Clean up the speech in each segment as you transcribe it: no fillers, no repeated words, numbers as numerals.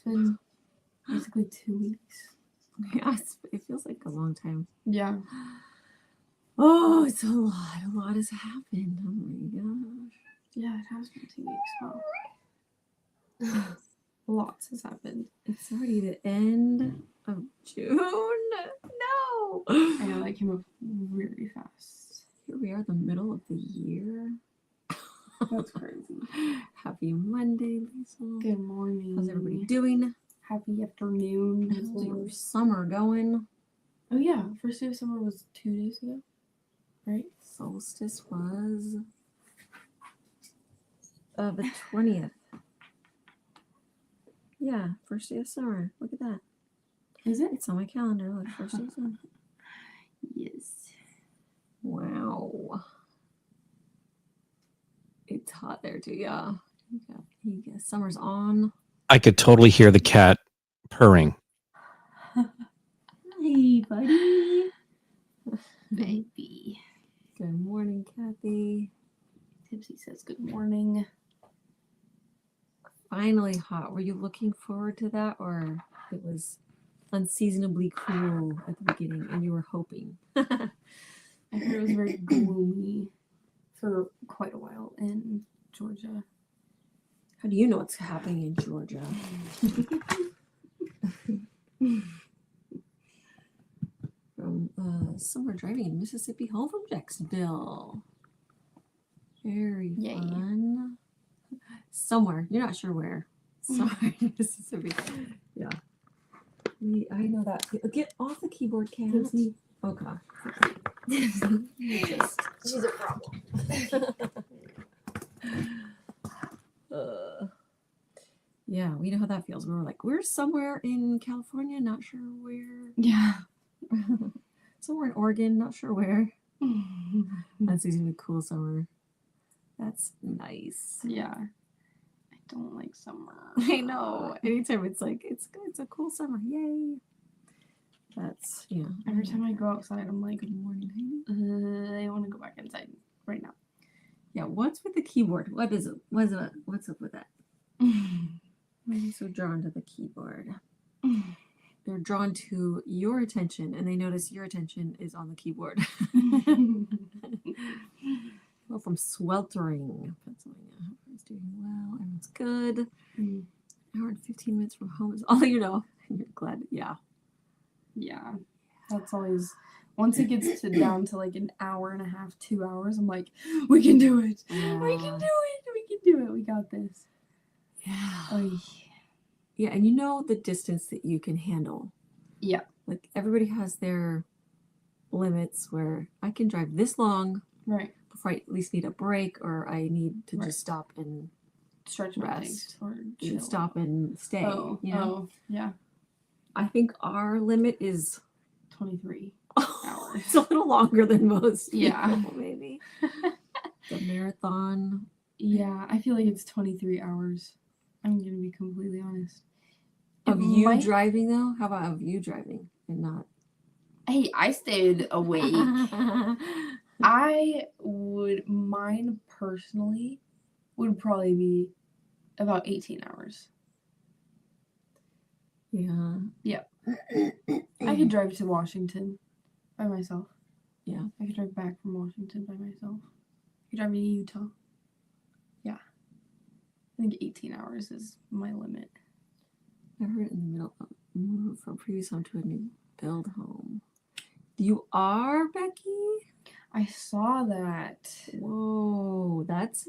been basically 2 weeks. Yes, it feels like a long time. Yeah. Oh, it's a lot. A lot has happened. Oh my gosh. Yeah, it has been 2 weeks. Wow. Lots has happened. It's already the end of June. No. I know that came up really fast. Here we are, the middle of the year. That's crazy. Happy Monday, Lisa. Good morning. How's everybody doing? Happy afternoon. How's your summer going? Oh yeah, first day of summer was 2 days ago, right? Solstice was the 20th. Yeah, first day of summer. Look at that. Is it? It's on my calendar. Look, first day of summer. Yes. Wow. It's hot there too, yeah. Summer's on. I could totally hear the cat purring. Hey, buddy. Baby. Good morning, Kathy. Tipsy says good morning. Finally hot. Were you looking forward to that, or it was unseasonably cool at the beginning and you were hoping? I heard it was very gloomy for quite a while in Georgia. How do you know what's happening in Georgia? From summer driving in Mississippi, home from Jacksonville. Very Yay. fun. Somewhere, you're not sure where. Somewhere in Mississippi. Yeah. I know that. Get off the keyboard, Kat. Okay. She's a problem. Yeah, we know how that feels. We were like, we're somewhere in California, not sure where. Yeah. Somewhere in Oregon, not sure where. That's usually a cool summer. That's nice. Yeah. I don't like summer. I know. Anytime it's like, it's a cool summer. Yay. That's, yeah. Every time I go outside, I'm like, Good morning, baby. I want to go back inside right now. Yeah, what's with the keyboard? What is it? What's up with that? Why are you so drawn to the keyboard? They're drawn to your attention, and they notice your attention is on the keyboard. Well, from sweltering, Pennsylvania. Everyone's doing well. Everyone's good. An hour and 15 minutes from home is all you know. And you're glad. Yeah. Yeah. That's always, once it gets down to like an hour and a half, 2 hours, I'm like, we can do it. We can do it. We can do it. We got this. Yeah. Oy. Yeah, and you know the distance that you can handle. Yeah. Like everybody has their limits where I can drive this long. Right. Before I at least need a break, or I need to Right. just stop and Stretch my legs rest, or and chill. stop and stay. Oh, you know? Yeah. I think our limit is 23 hours. It's a little longer than most people, Yeah. maybe. The marathon. Yeah, I feel like it's 23 hours. I'm going to be completely honest. Of you driving, though? How about of you driving and not? Hey, I stayed awake. Mine personally would probably be about 18 hours. Yeah. Yeah. I could drive to Washington by myself. Yeah. I could drive back from Washington by myself. I could drive to Utah. Yeah. I think 18 hours is my limit. I heard in the middle of move from previous home to a new build home. You are, Becky? I saw that. Whoa, that's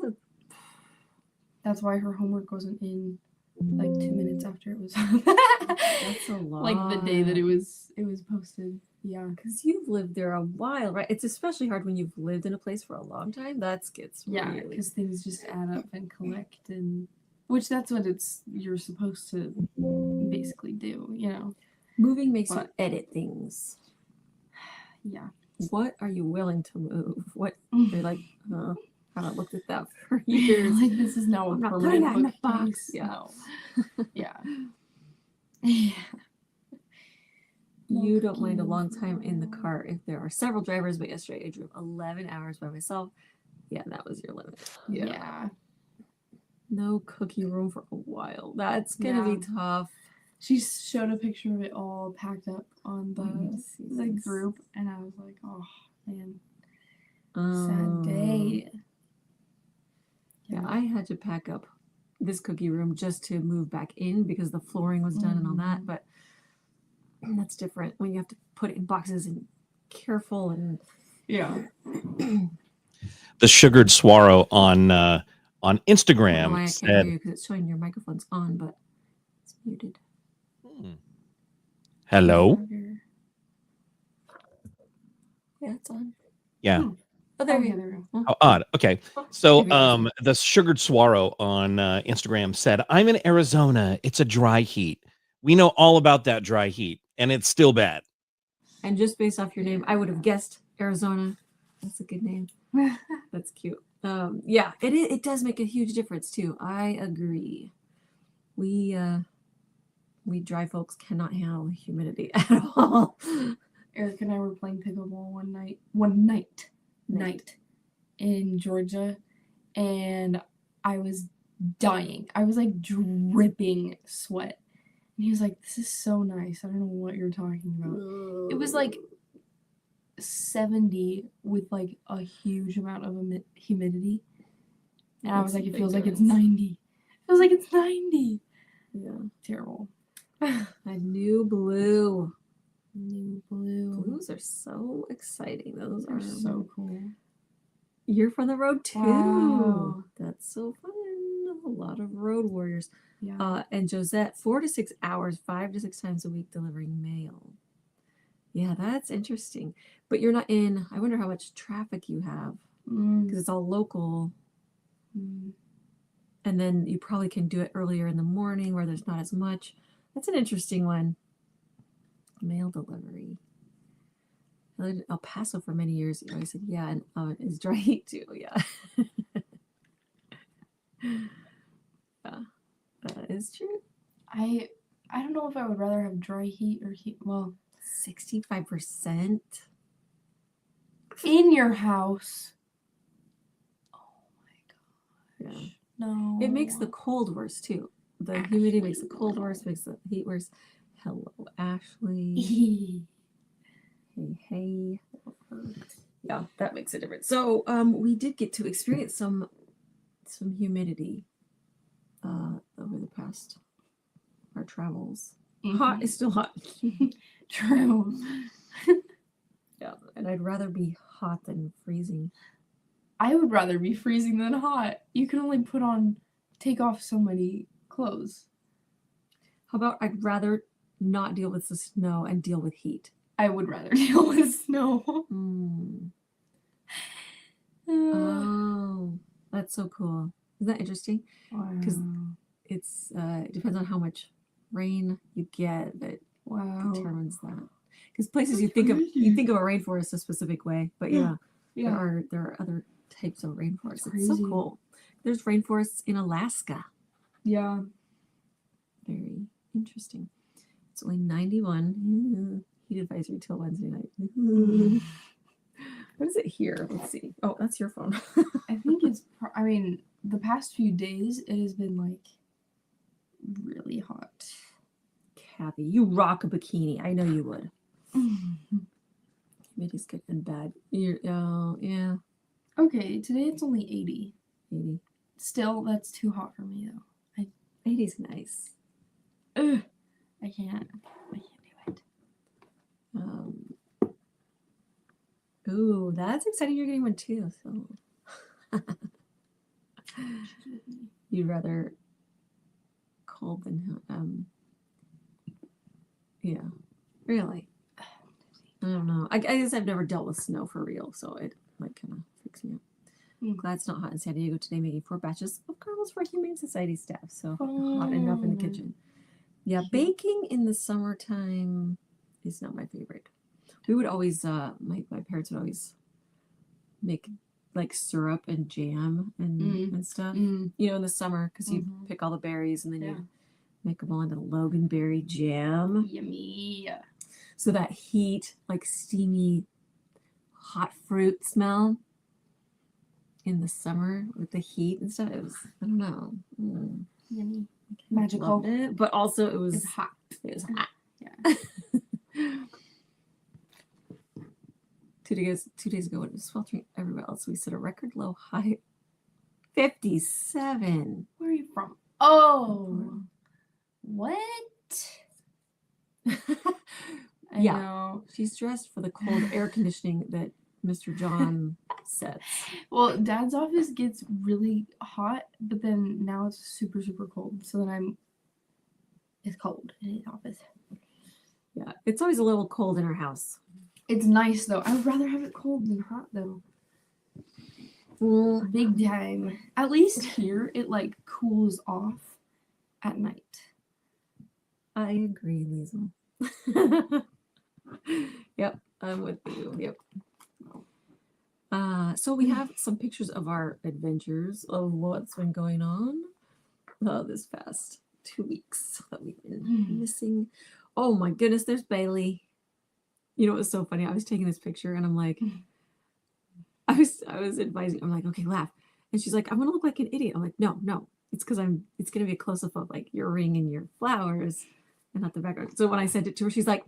why her homework wasn't in like 2 minutes after it was. That's a lot. Like the day that it was posted. Yeah. Because you've lived there a while, right? It's especially hard when you've lived in a place for a long time. That gets really... because things just add up and collect, and which that's what you're supposed to basically do, you know. Moving makes you edit things. Yeah. What are you willing to move? What you're like, I haven't looked at that for years. Like, this is now a permanent box. Yeah. No. Yeah. Yeah. You don't mind a long time in the car if there are several drivers, but yesterday I drove 11 hours by myself. Yeah, that was your limit. Yeah. No cookie room for a while. That's gonna be tough. She showed a picture of it all packed up on the group, and I was like, oh man, sad day. Yeah, I had to pack up this cookie room just to move back in because the flooring was done and all that. But that's different when you have to put it in boxes and careful and The Sugared Swallow on I don't know Instagram why I can't hear said, you because it's showing your microphone's on, but it's muted. hello. Yeah, it's on. Yeah. Oh, there you go. How odd. Okay. So Maybe it's- the Sugared Swallow on Instagram said, I'm in Arizona. It's a dry heat. We know all about that dry heat, and it's still bad. And just based off your name, I would have guessed Arizona. That's a good name. That's cute. Yeah, it does make a huge difference too. I agree. We dry folks cannot handle humidity at all. Eric and I were playing pickleball one night in Georgia, and I was dying. I was like dripping sweat. And he was like, this is so nice. I don't know what you're talking about. It was like 70 with like a huge amount of humidity. And I was like, it feels like it's 90. It feels like it's 90. Yeah. Terrible. A new blue. New blue. Blues are so exciting. Those are so cool. You're from the road too. Wow. That's so fun. A lot of road warriors. Yeah. And Josette, 4 to 6 hours, 5 to 6 times a week delivering mail. Yeah, that's interesting. But you're not in, I wonder how much traffic you have because it's all local. And then you probably can do it earlier in the morning where there's not as much. That's an interesting one. Mail delivery. I lived in El Paso for many years. I said, yeah, and it's dry heat too. Yeah. Yeah, that is true. I don't know if I would rather have dry heat or heat. Well, 65% in your house. Oh my gosh. Yeah. No. It makes the cold worse too. The humidity makes the cold worse, makes the heat worse. Hello, Ashley. Hey. Yeah, that makes a difference. So we did get to experience some humidity over the past our travels. Hot is still hot. True. Yeah, and I'd rather be hot than freezing. I would rather be freezing than hot. You can only take off so many clothes. How about I'd rather not deal with the snow and deal with heat? I would rather deal with snow. Oh, that's so cool. Isn't that interesting? Because it depends on how much rain you get that determines that. Because places you think of a rainforest a specific way, but there are other types of rainforests. It's so cool. There's rainforests in Alaska. Yeah. Very interesting. It's only 91. Heat advisory till Wednesday night. What is it here? Let's see. Oh, that's your phone. I think it's, the past few days, it has been like really hot. Kathy, you rock a bikini. I know you would. Humidity's good and bad. Yeah. Okay, today it's only 80. 80. Still, that's too hot for me though. 80's nice. Ugh, I can't do it. Ooh, that's exciting. You're getting one too. So you'd rather cold than yeah, really. I don't know. I guess I've never dealt with snow for real, so it like kind of freaks me out. I'm glad it's not hot in San Diego today, making 4 batches of caramels for Humane Society staff. So hot enough in the kitchen. Yeah, baking in the summertime is not my favorite. We would always, my parents would always make like syrup and jam and stuff, in the summer because you pick all the berries and then you make them all into Loganberry jam. Yummy. So that heat, like steamy, hot fruit smell in the summer with the heat and stuff, it was, I don't know. Yummy. Magical. It, but also it was hot. It was hot. Yeah. 2 days ago, it was sweltering everywhere else. We set a record low high 57. Where are you from? Oh, what? I Yeah. know. She's dressed for the cold air conditioning that Mr. John sets. Well, Dad's office gets really hot, but then now it's super, super cold. So then it's cold in his office. Yeah, it's always a little cold in our house. It's nice though. I would rather have it cold than hot though. Big time. At least here it like cools off at night. I agree, Liesl. Yep, I'm with you. Yep. So we have some pictures of our adventures of what's been going on this past 2 weeks that we've been missing. Oh my goodness, there's Bailey. You know, it was so funny. I was taking this picture and I'm like, I was advising, I'm like, okay, laugh. And she's like, I'm gonna look like an idiot. I'm like, no, it's because it's gonna be a close-up of like your ring and your flowers and not the background. So when I sent it to her, she's like,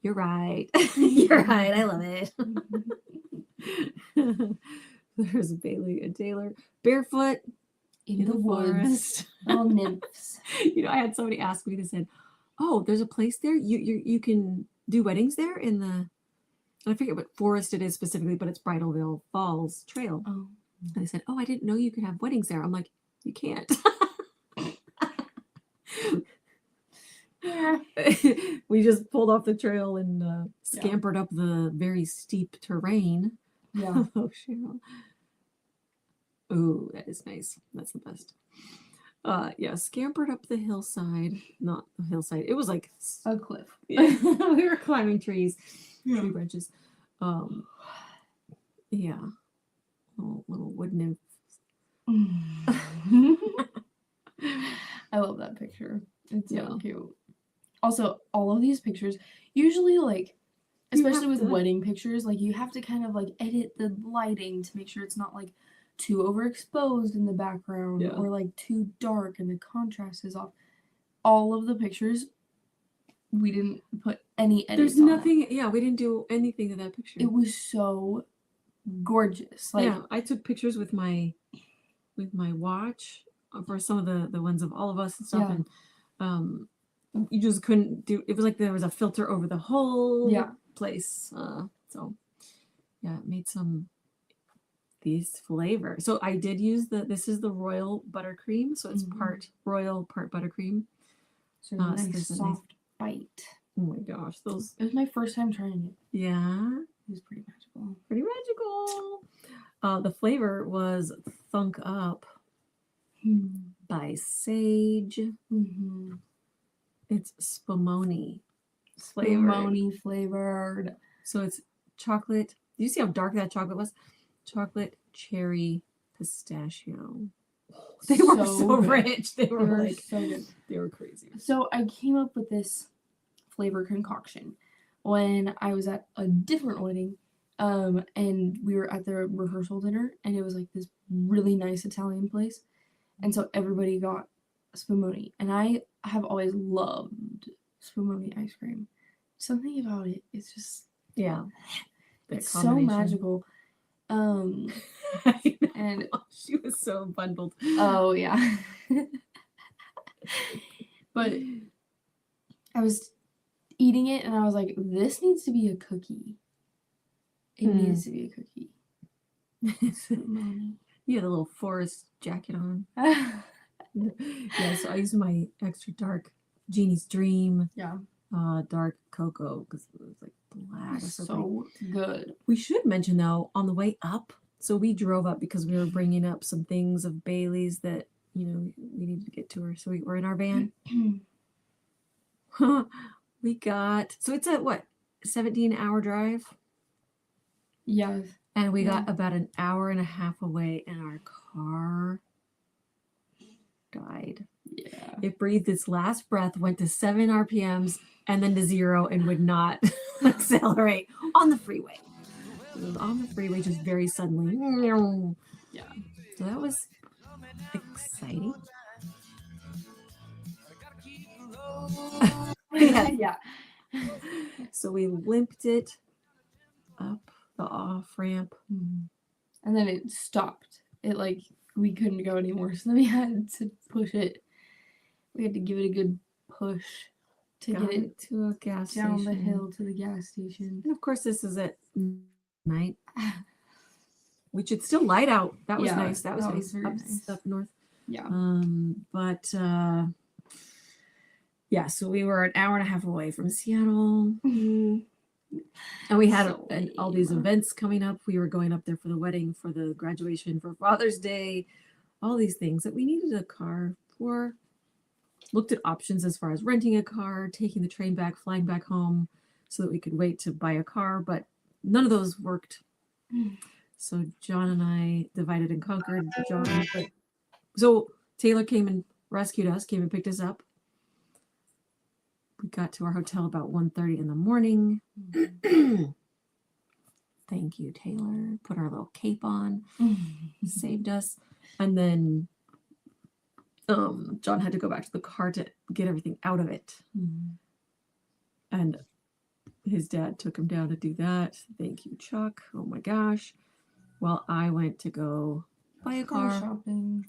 you're right. You're right. I love it. There's Bailey and Taylor barefoot In the woods. forest. Little nymphs. You know, I had somebody ask me, they said, oh, there's a place there you can do weddings there in the, I forget what forest it is specifically, but it's Bridalveil Falls Trail. Oh. And they said, oh, I didn't know you could have weddings there. I'm like, you can't. Yeah. We just pulled off the trail and scampered up the very steep terrain. Yeah. Oh, Cheryl. Oh, that is nice. That's the best. Yeah, scampered up the hillside. Not the hillside. It was like A cliff. yeah, we were climbing trees, Yeah. tree branches. Yeah, little wood nymph. I love that picture. It's so Yeah. cute. Also, all of these pictures, usually like, especially have with to- wedding pictures, like you have to kind of like edit the lighting to make sure it's not like too overexposed in the background Yeah. or like too dark and the contrast is off. All of the pictures, we didn't put any edits There's on nothing. Yeah, we didn't do anything to that picture. It was so gorgeous. Like, yeah, I took pictures with my watch for some of the ones of all of us and stuff, Yeah. and you just couldn't do. It was like there was a filter over the whole Yeah. place. So yeah, it made these flavor. So I did use this is the royal buttercream, so it's Mhm. part royal, part buttercream. so so nice, there's a nice- soft bite. Oh my gosh, those It was my first time trying it. yeah. It was pretty magical. Pretty magical. The flavor was Thunk Up by Sage. Mm-hmm. It's spumoni flavored. Spumoni flavored. So it's chocolate. Do you see how dark that chocolate was? Chocolate, cherry, pistachio. They were so good. rich. They They were were like, so good. they were crazy. So I came up with this flavor concoction when I was at a different wedding, and we were at the rehearsal dinner, and it was like this really nice Italian place, and so everybody got spumoni, and I have always loved spumoni ice cream. Something about it, it's just Yeah. The it's so combination. magical. I know. And She was so bundled. oh yeah. But I was eating it and I was like, this needs to be a cookie. It Hmm. needs to be a cookie. Spumoni. You had a little forest jacket on. Yeah, so I used my extra dark Genie's Dream Yeah. dark cocoa because it was like black. So pretty. So good. We should mention though, on the way up, so we drove up because we were bringing up some things of Bailey's that, you know, we needed to get to her. So we were in our van. We got, so it's a what, 17-hour drive? Yeah. And we Yeah. got about an hour and a half away and our car died. Yeah. It breathed its last breath, went to 7 RPMs and then to 0 and would not accelerate on the freeway. It was on the freeway just very suddenly. Yeah. So that was exciting. We had Yeah. So we limped it up the off ramp. And then it stopped. It like we couldn't go anymore, so then we had to push it. We had to give it a good push to Got get it it to a gas down station. the hill to the gas station. And of course, this is at night, which it's still light out. That was Yeah, nice. That was that nice. was very nice. Up north. Yeah. But yeah, so we were an hour and a half away from Seattle. And we had So all these lame. events coming up. We were going up there for the wedding, for the graduation, for Father's Day, all these things that we needed a car for. Looked at options as far as renting a car, taking the train back, flying back home so that we could wait to buy a car, but none of those worked. So John and I divided and conquered. So Taylor came and rescued us, came and picked us up. We got to our hotel about 1:30 in the morning. Thank you, Taylor. Put our little cape on, saved us. And then John had to go back to the car to get everything out of it. And his dad took him down to do that. Thank you, Chuck. Oh my gosh. Well, I went to go buy a Car car. shopping.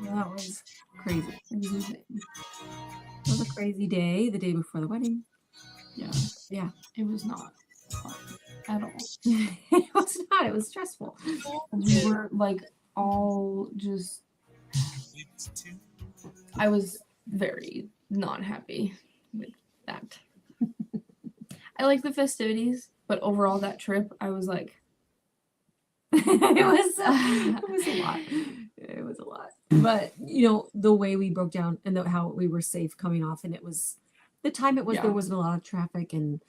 That was crazy. It was insane. It was a crazy day, the day before the wedding. Yeah. Yeah. It was not fun at all. It was not. It was stressful. We were like all just. I was very not happy with that. I like the festivities, but overall that trip, I was like, it was a lot. It was a lot. But you know, the way we broke down and how we were safe coming off, and it was the time it was Yeah. there wasn't a lot of traffic, and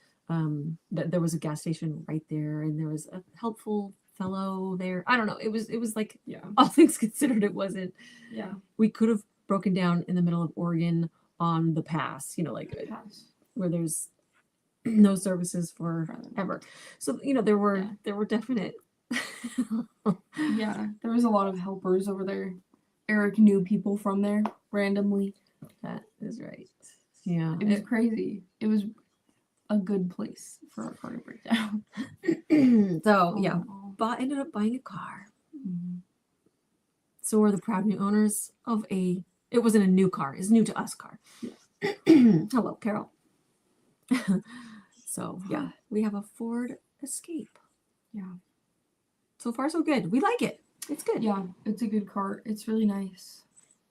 there was a gas station right there, and there was a helpful fellow there. I don't know. It was like, yeah, all things considered, it wasn't. yeah, We could have broken down in the middle of Oregon on the pass, you know, like pass. where there's no services forever. So you know, there were definite. Yeah, there was a lot of helpers over there. Eric knew people from there randomly. That is right. Yeah. It was crazy. It was a good place for a car to break down. So yeah, ended up buying a car. So we're the proud new owners of it wasn't a new car, it's new to us car. Yeah. Hello, Carol. So yeah, we have a Ford Escape. Yeah. So far so good. We like it. It's good. Yeah, it's a good car. It's really nice.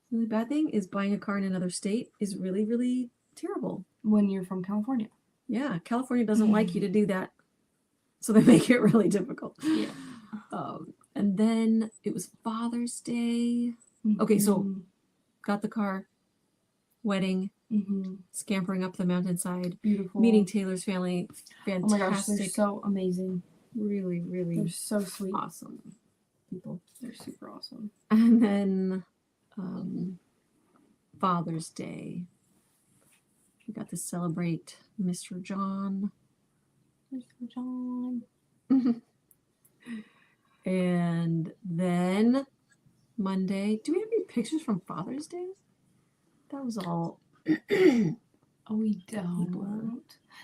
The only bad thing is buying a car in another state is really, really terrible. When you're from California. Yeah, California doesn't like you to do that. So they make it really difficult. Yeah. And then it was Father's Day. Okay, so got the car, wedding, scampering up the mountainside, beautiful, meeting Taylor's family. Fantastic. Oh my gosh, they're so amazing. Really, really, they're so sweet, awesome people. They're super awesome. And then Father's Day, we got to celebrate Mr. John. Mr. John. And then Monday, do we have any pictures from Father's Day? That was all. Oh, we don't.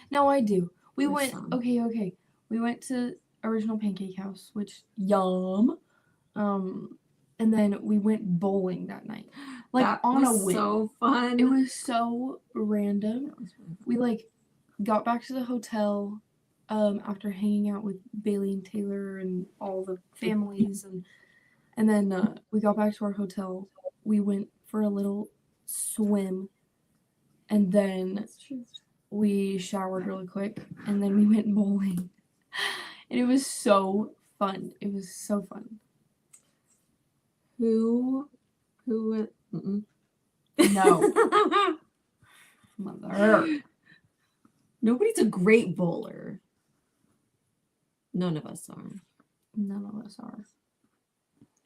No, I do. We There's went. some. Okay. We went to Original Pancake House, which yum. And then we went bowling that night, like That on was a whim. so fun. It was so random. That was really fun. We like got back to the hotel after hanging out with Bailey and Taylor and all the families, and then we got back to our hotel. We went for a little swim, and then we showered really quick, and then we went bowling, and it was so fun. It was so fun. Who? No. Mother. Nobody's a great bowler. None of us are. None of us are.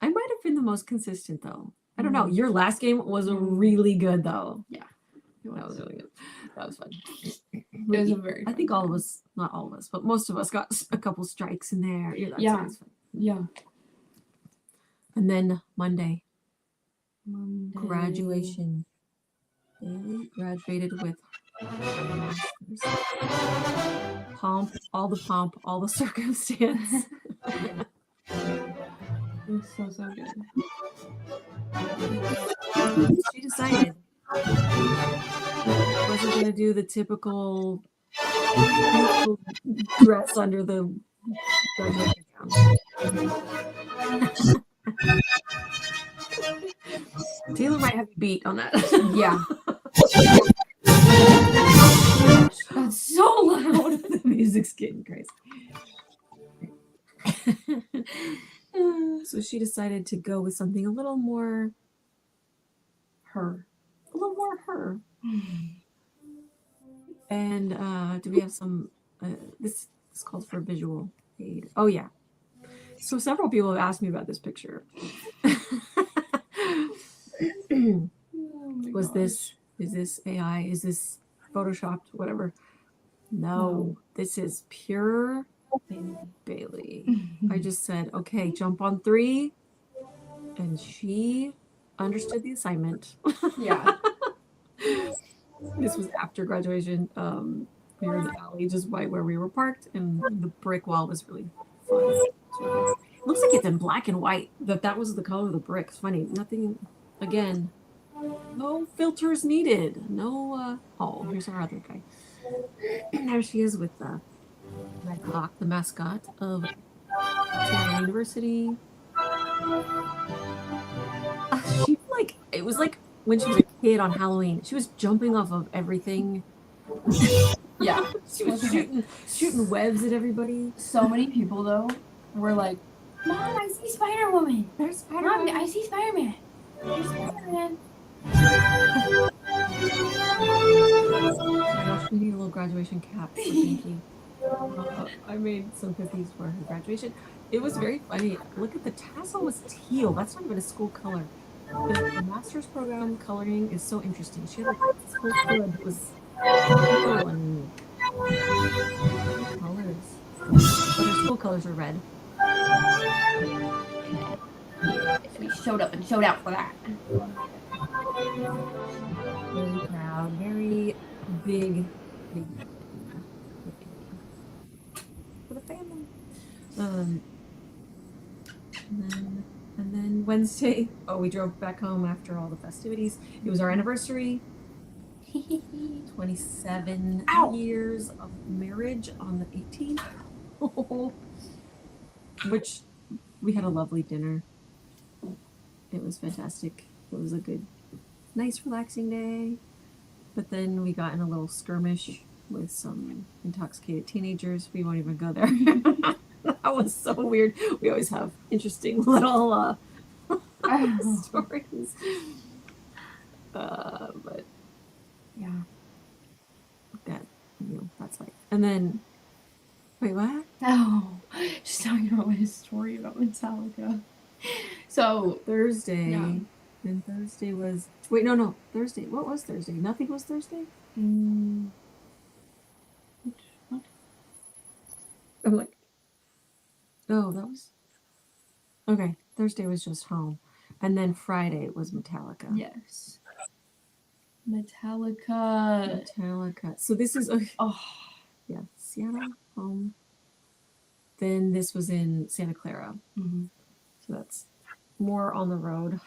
I might have been the most consistent though. I don't know. Your last game was really good though. Yeah. That was really good. That was fun. It was a very I fun think all of time. us, not all of us, but most of us got a couple strikes in there. Yeah. Yeah. Always fun. Yeah. And then Monday, Monday. graduation. Bailey graduated with her master's. Pomp, all the circumstance. It was so good. She decided she wasn't going to do the typical dress under the graduation gown. Taylor might have you beat on that. Yeah. That's so loud. The music's getting crazy. So she decided to go with something a little more Her. a little more her. And do we have some this calls for a visual aid. Oh yeah. So several people have asked me about this picture. Is this AI? Is this photoshopped? Whatever. No, this is pure Bailey. I just said, okay, jump on 3. And she understood the assignment. Yeah. This was after graduation. We were in the alley just right where we were parked, and the brick wall was really fun. It looks like it's in black and white. That was the color of the brick. It's funny. Nothing, again, no filters needed. No, oh, here's our other guy. There she is with the Red Hawk, the mascot of Seattle University. She it was like when she was a kid on Halloween. She was jumping off of everything. Yeah. She was shooting webs at everybody. So many people though were like, Mom, I see Spider-Woman. There's Spider-Man. Mom, I see Spider-Man. There's Spider-Man. Oh my gosh, we need a little graduation cap for Pinky. I made some cookies for her graduation. It was very funny. Look at the tassel was teal. That's not even a school color. The master's program coloring is so interesting. She had a school color that was teal and colors. But her school colors are red. We showed up and showed out for that. Very proud. Very big for the family. And then Wednesday, we drove back home after all the festivities. It was our anniversary. 27 years of marriage on the 18th. Which we had a lovely dinner. It was fantastic. It was a good, nice, relaxing day. But then we got in a little skirmish with some intoxicated teenagers. We won't even go there. That was so weird. We always have interesting little stories. But Yeah. that's like. And then, wait, what? Oh, just talking about my story about Metallica. So Thursday. Yeah. And Thursday was. Wait, no. Thursday. What was Thursday? Nothing was Thursday? What? I'm like, oh, that was. Okay, Thursday was just home. And then Friday was Metallica. Yes. Metallica. So this is. Oh, Yeah, Seattle, home. Then this was in Santa Clara. mm-hmm. So that's more on the road.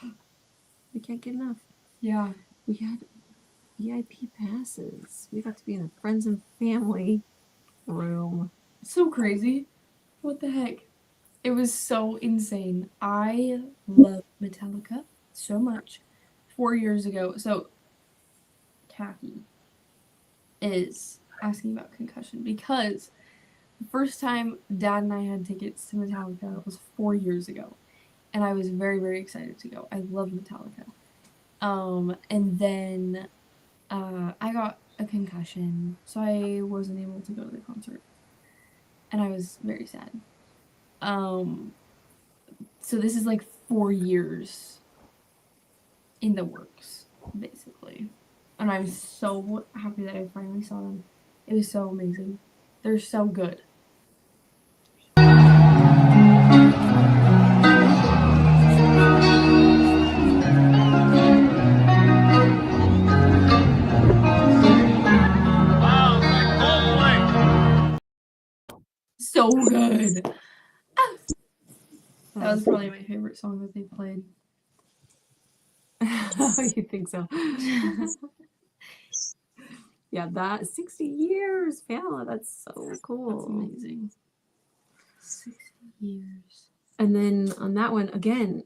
We can't get enough. Yeah. We had VIP passes. We got to be in the friends and family room. So crazy. What the heck? It was so insane. I love Metallica so much. 4 years ago, so Kathy is asking about Concussion because the first time Dad and I had tickets to Metallica was 4 years ago. And I was very, very excited to go. I love Metallica. And then I got a concussion, so I wasn't able to go to the concert. And I was very sad. So this is like 4 years in the works, basically. And I'm so happy that I finally saw them. It was so amazing. They're so good. That was probably my favorite song that they played. You think so? Yeah, that 60 years, Pamela. That's so cool. That's amazing. 60 years. And then on that one again,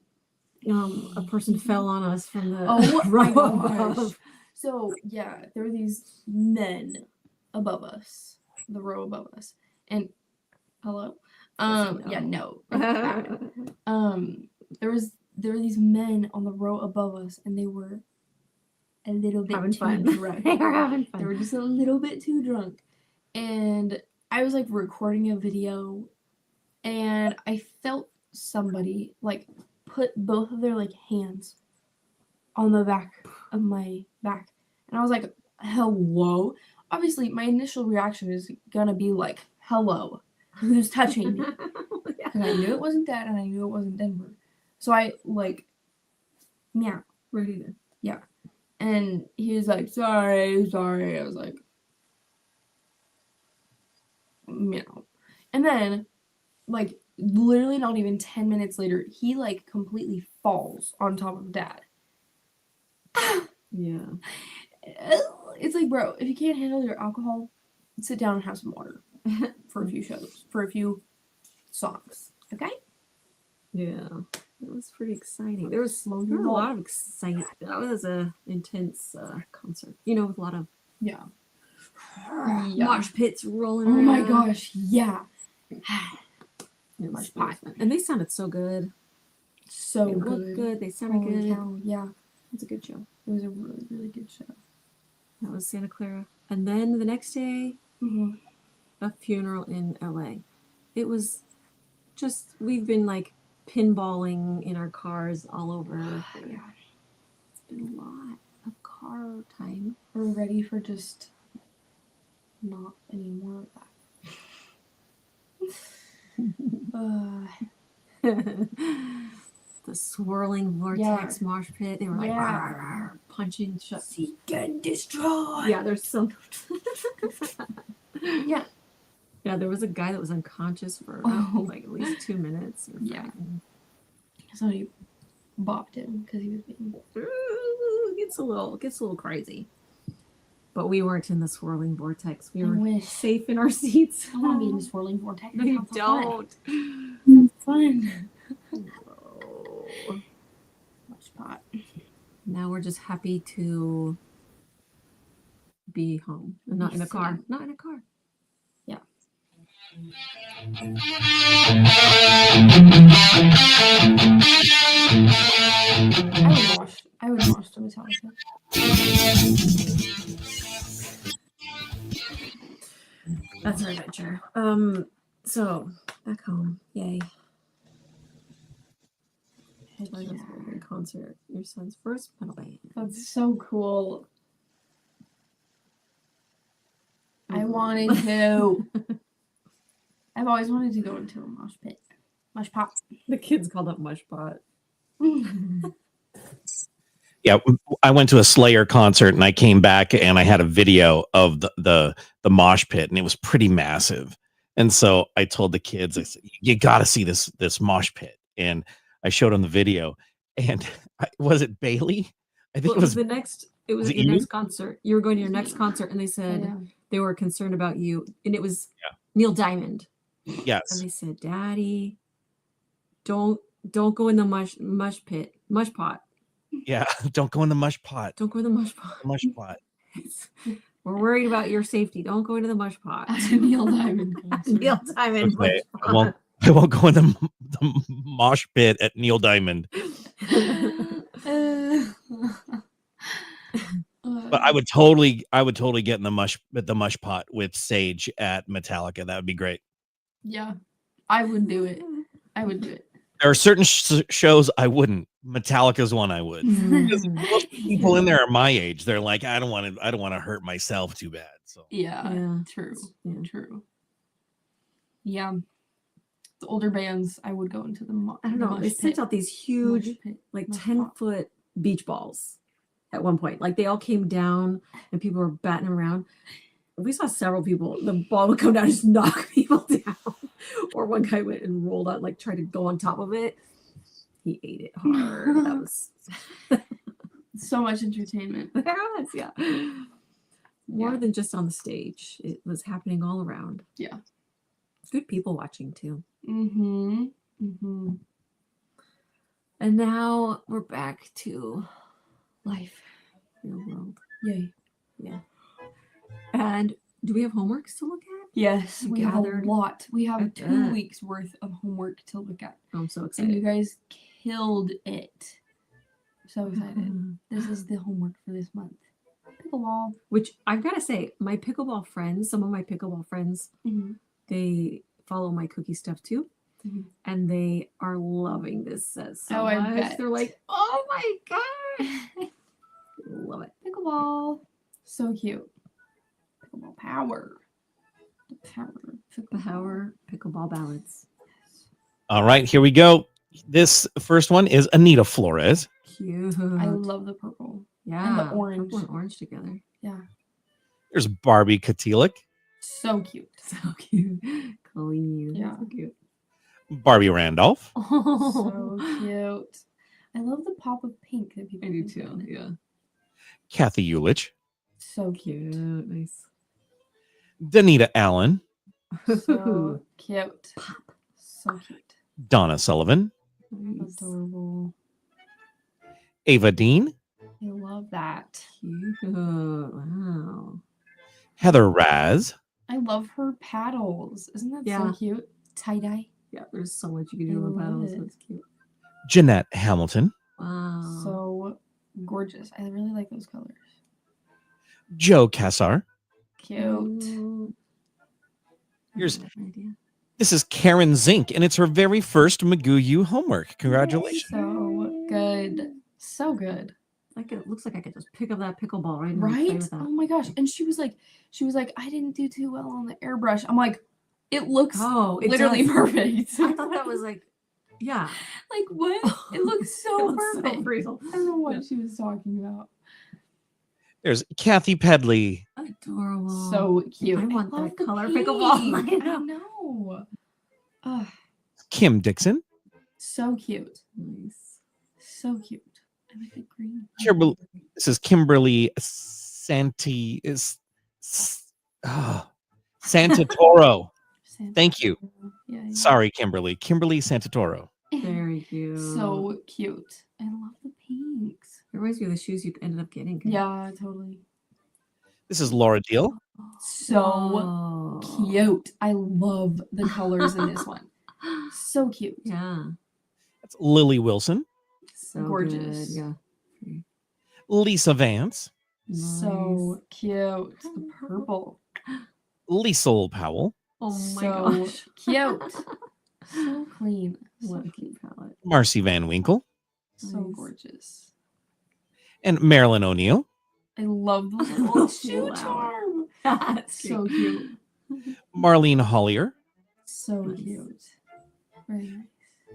a person fell on us from the Oh row my above. gosh. So yeah, there were these men above us, the row above us, and hello, yeah, no, there were these men on the row above us, and they were a little bit Having too fun. drunk. They were having They fun. were just a little bit too drunk, and I was like recording a video, and I felt somebody like put both of their like hands on the back of my back, and I was like, hello. Obviously my initial reaction is gonna be like, hello, who's touching me? Yeah. And I knew it wasn't Dad, and I knew it wasn't Denver, so I like meow. Ready to. And he was like, sorry. I was like, meow. And then, like, literally not even 10 minutes later, he, like, completely falls on top of Dad. Yeah. It's like, bro, if you can't handle your alcohol, sit down and have some water for a few shows, for a few songs, okay? Yeah. It was pretty exciting. There was a roll. lot of excitement. That was a intense concert. You know, with a lot of Yeah. mosh pits rolling Oh around. my gosh, yeah. It Mosh was pot. fun. And they sounded so good. So They good. looked good. They sounded Holy good. cow, yeah. It was a good show. It was a really, really good show. That was Santa Clara. And then the next day, Mm-hmm. a funeral in LA. It was just, we've been like pinballing in our cars all over. Yeah. It's been a lot of car time. We're ready for just not any more of that. The swirling vortex mosh pit. They were like punching shut. Seek and destroy. Yeah, there's some. Yeah. Yeah, there was a guy that was unconscious for like at least 2 minutes. Yeah. Somebody bopped him because he was being. Gets a little crazy. But we weren't in the swirling vortex. We I were wish. safe in our seats. I want to be in the swirling vortex. No, you don't. Sounds fun. Oh. Much pot. Now we're just happy to be home and not in a car. Not in a car. Yeah. I would mosh to Metallica. That's our adventure. So back home. Yay. Yeah. Concert. Your son's first metal band. That's so cool. I wanted to. I've always wanted to go into a mosh pit. Mosh pot. The kids called it mush pot. Yeah, I went to a Slayer concert and I came back and I had a video of the mosh pit and it was pretty massive. And so I told the kids, I said, "You got to see this mosh pit." And I showed them the video. And was it Bailey? I think Well, it was the next. It was your next concert. You were going to your next concert, and they said they were concerned about you, and it was Neil Diamond. Yes. And they said, "Daddy, don't go in the mush pot. Yeah, don't go in the mush pot. Don't go in the mush pot. Mush pot. We're worried about your safety. Don't go into the mush pot." That's a Neil Diamond concert. Neil Diamond. Okay, Mush pot. I won't go in the mosh pit at Neil Diamond. But I would totally get in the mush pot with Sage at Metallica. That would be great. Yeah, I would do it. There are certain shows I wouldn't. Metallica's one I would. Because most people in there are my age. They're like, I don't want to hurt myself too bad. So Yeah. True. Yeah. The older bands, I would go into the I don't know. They sent out these huge, like 10-foot beach balls at one point. Like they all came down and people were batting around. We saw several people. The ball would come down and just knock people down. Or one guy went and rolled out, like tried to go on top of it. He ate it hard. That was So much entertainment. there was, yeah. More than just on the stage. It was happening all around. Yeah. Good people watching too. Mm-hmm. Mm-hmm. And now we're back to Life. real world. Yay. Yeah. And do we have homeworks to look at? Yes, we have Gathered. a lot. We have I 2 bet. weeks worth of homework to look at. I'm so And you excited. guys killed it. So excited. This is the homework for this month. Pickleball. Which I've got to say, my pickleball friends, some of my pickleball friends, Mm-hmm. they follow my cookie stuff too. Mhm. And they are loving this set so Oh, I much. bet. They're like, oh my God. Love it. Pickleball. So cute. Pickleball power. The power. of pickleball. Power pickleball balance. All right, here we go. This first one is Anita Flores. Cute. I love the purple. yeah. orange. Purple and orange together. Yeah. There's Barbie Katilik, So cute. So cute. Clean. Yeah. So cute. Barbie Randolph, So cute. I love the pop of pink that people I do put too. in it. Yeah. Kathy Ulich, So cute. Cute. Nice. Danita Allen, So cute. So cute. Donna Sullivan, Nice. Adorable. Ava Dean, I love that. Cute. Wow. Heather Raz, I love her paddles. Isn't that Yeah. so cute? Tie-dye. Yeah, there's so much you can I do with love paddles. it. That's cute. Jeanette Hamilton, Wow. So gorgeous. I really like those colors. Joe Cassar. Cute. Here's- That's an idea. This is Karen Zink, and it's her very first McGoo U homework. Congratulations. So good. So good. Like it looks like I could just pick up that pickleball right now and play Right? with that. Oh my gosh. And she was like, I didn't do too well on the airbrush. I'm like, it looks Oh, it literally does. perfect. I thought that was like, yeah. like what? It looks so It looks so perfect. real. I don't know what she was talking about. There's Kathy Pedley, Adorable. So cute. I want love that the color pink. pickleball. I I know. know. Ugh, Kim Dixon, so cute. Nice. So cute. I like the green. Kimberly. This is Kimberly Santatoro. Santa Thank you. Clara. Yeah, yeah. Sorry, Kimberly. Kimberly Santatoro. Very cute. So cute. I love the pinks. It reminds me of the shoes you ended up getting. Yeah, totally. This is Laura Deal. So Whoa. cute. I love the colors in this one. So cute. Yeah. That's Lily Wilson. So Gorgeous. Good. Yeah. Lisa Vance. So cute. The purple. Lisa Powell. Oh my So gosh. cute. So clean. What So a cute palette. Marcy Van Winkle. So Nice. gorgeous. And Marilyn O'Neill. I love the little shoe Wow. charm. That's So cute. Marlene Hollier. So Nice. cute. Very nice.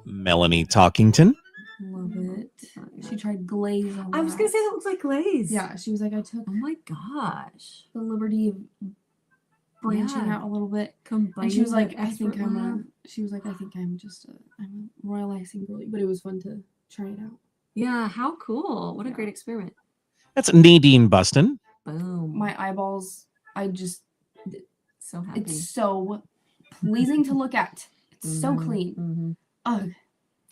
Melanie Talkington. Love it. Oh, yeah. She tried glaze on I was gonna say that looks like glaze. Yeah, she was like, I took Oh my gosh. the liberty of branching Yeah. out a little bit. Combining And she was the like, I expert think I'm lab. she was like, I think I'm a royal icing girly, but it was fun to try it out. Yeah, how cool. What a Yeah. great experiment. That's Nadine Buston. Boom. My eyeballs, so happy. it's so pleasing to look at. It's so clean. Mhm. Ugh.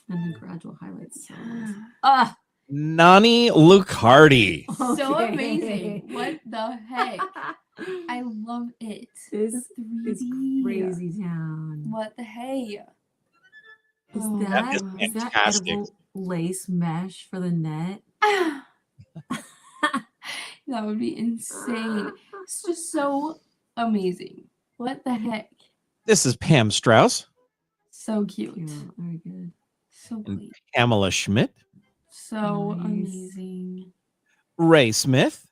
And the gradual highlights. So nice. Yeah. Ah, Nani Lucardi. So okay. amazing. What the heck? I love it. This The is 3D. crazy town. What the hey? Is Oh, That is that fantastic. edible lace mesh for the net? That would be insane. It's just so amazing. What the heck? This is Pam Strauss. So cute. Yeah, very good. So And clean. Pamela Schmidt. So Nice. amazing. Ray Smith.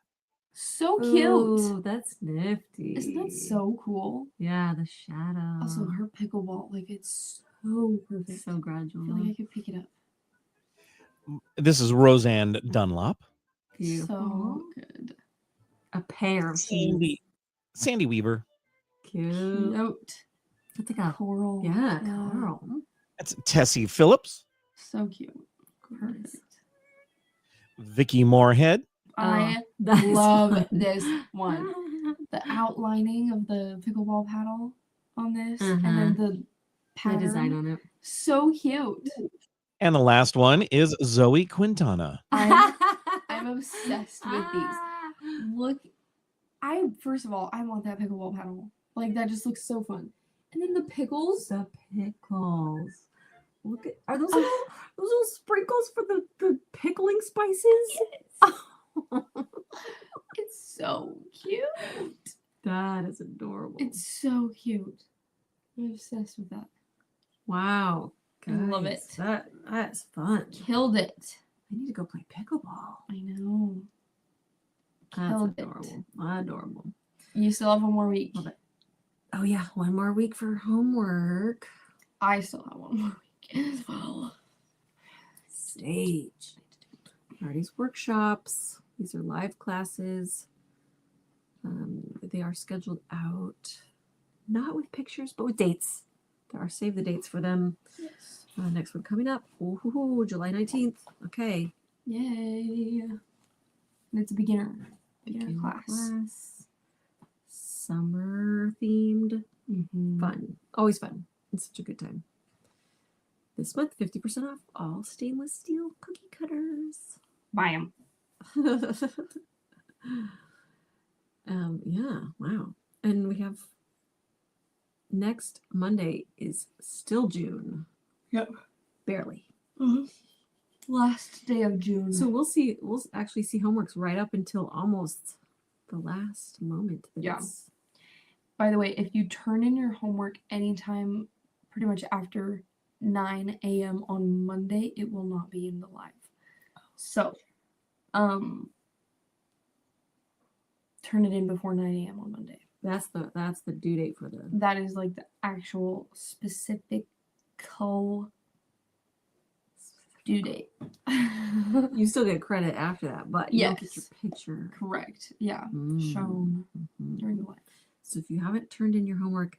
So cute. Ooh, that's nifty. Isn't that so cool? Yeah, the shadow. Also, her pickleball, like it's so perfect. so I gradual. feel like I could pick it up. This is Roseanne Dunlop. Beautiful. So good. A pair of shoes. Sandy Weaver. Cute. Cute. That's like a coral. yeah, coral. That's Tessie Phillips, So cute. Perfect. Vicky Moorhead, I that is love fun. this one. The outlining of the pickleball paddle on this, and then the The pattern. design on it. So cute. and the last one is Zoe Quintana. I'm obsessed with these. Look, first of all, I want that pickleball paddle. Like that just looks so fun. And then the pickles. The pickles. Look at those little sprinkles for the pickling spices? Yes. It's so cute. That is adorable. It's so cute. I'm obsessed with that. Wow. I love Guys, it. That's fun. Killed it. I need to go play pickleball. I know. That's Killed adorable. Adorable. You still have one more week. Love it. Oh yeah, one more week for homework. I still have one more week as well. Sage. Arty's workshops. These are live classes. They are scheduled out, not with pictures, but with dates. There are save the dates for them. Yes. Next one coming up. Ooh, July 19th. Okay. Yay. And it's a beginner class. Summer themed. Mm-hmm. Fun. Always fun. It's such a good time. This month, 50% off all stainless steel cookie cutters. Buy them. Yeah, wow. And we have next Monday is still June. Yep. Barely. Mm-hmm. Last day of June. So we'll actually see homeworks right up until almost the last moment. Yeah. By the way, if you turn in your homework anytime pretty much after 9 a.m. on Monday, it will not be in the live. So, turn it in before 9 a.m. on Monday. That's the due date for the. That is like the actual specific due date. You still get credit after that, but you don't get your picture. Correct. Yeah. Shown during the live. So if you haven't turned in your homework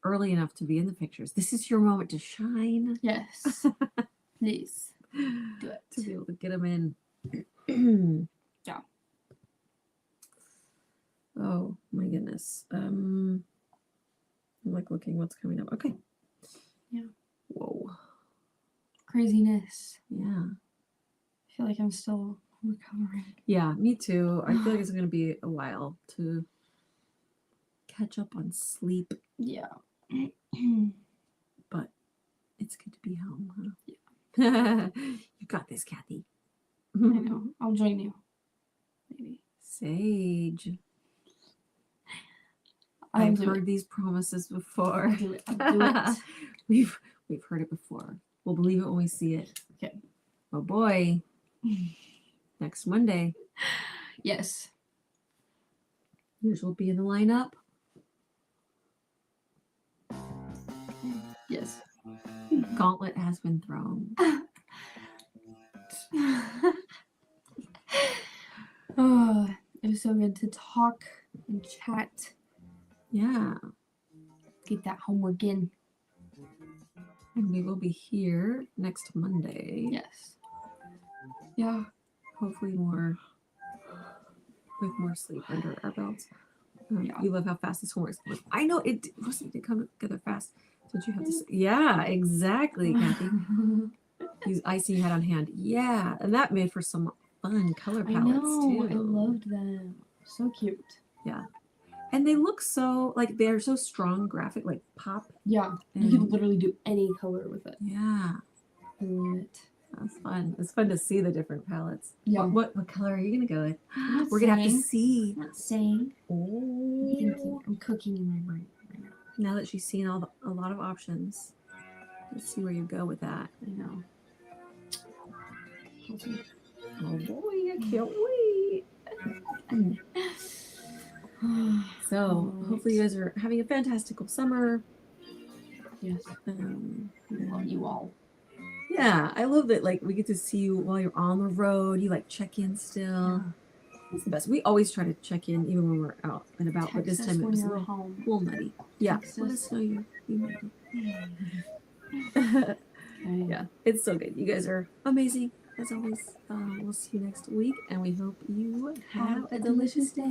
early enough to be in the pictures, this is your moment to shine. Yes. Please do it. To be able to get them in. Yeah. Oh my goodness. I'm like looking what's coming up. Okay. Yeah. Whoa. Craziness. Yeah. I feel like I'm still recovering. Yeah, me too. I feel like it's going to be a while to catch up on sleep. Yeah. But it's good to be home, huh? Yeah. You got this, Kathy. I know. I'll join you. Maybe. Sage. I've heard these promises before. I'll do it. I'll do it. We've heard it before. We'll believe it when we see it. Okay. Oh boy. Next Monday. Yes. Yours will be in the lineup. Yes. Gauntlet has been thrown. Oh, it was so good to talk and chat. Yeah. Get that homework in. And we will be here next Monday. Yes. Yeah. Hopefully with more sleep under our belts. Yeah. You love how fast this homework was. I know it didn't come together fast. Did you have to say? Yeah, exactly, Kathy. Use icing you had on hand. Yeah. And that made for some fun color palettes too. I loved them. So cute. Yeah. And they look so like they're so strong graphic, like pop. Yeah. You can literally do any color with it. Yeah. I love it. That's fun. It's fun to see the different palettes. Yeah. What color are you gonna go with? I'm We're gonna have to see. not saying. Oh. Thinking. I'm cooking in my brain right now. Now that she's seen a lot of options, let's see where you go with that. I know. Oh boy, I can't wait. So hopefully you guys are having a fantastical summer. Yes. I love you all. Yeah, I love that. Like we get to see you while you're on the road. You like check in still. It's the best. We always try to check in even when we're out and about, but this Text us time it when was a you're little, home. nutty. Yeah. Text Let us. us know you made it. Okay. Yeah, it's so good. You guys are amazing as always. We'll see you next week, and we hope you have a delicious day.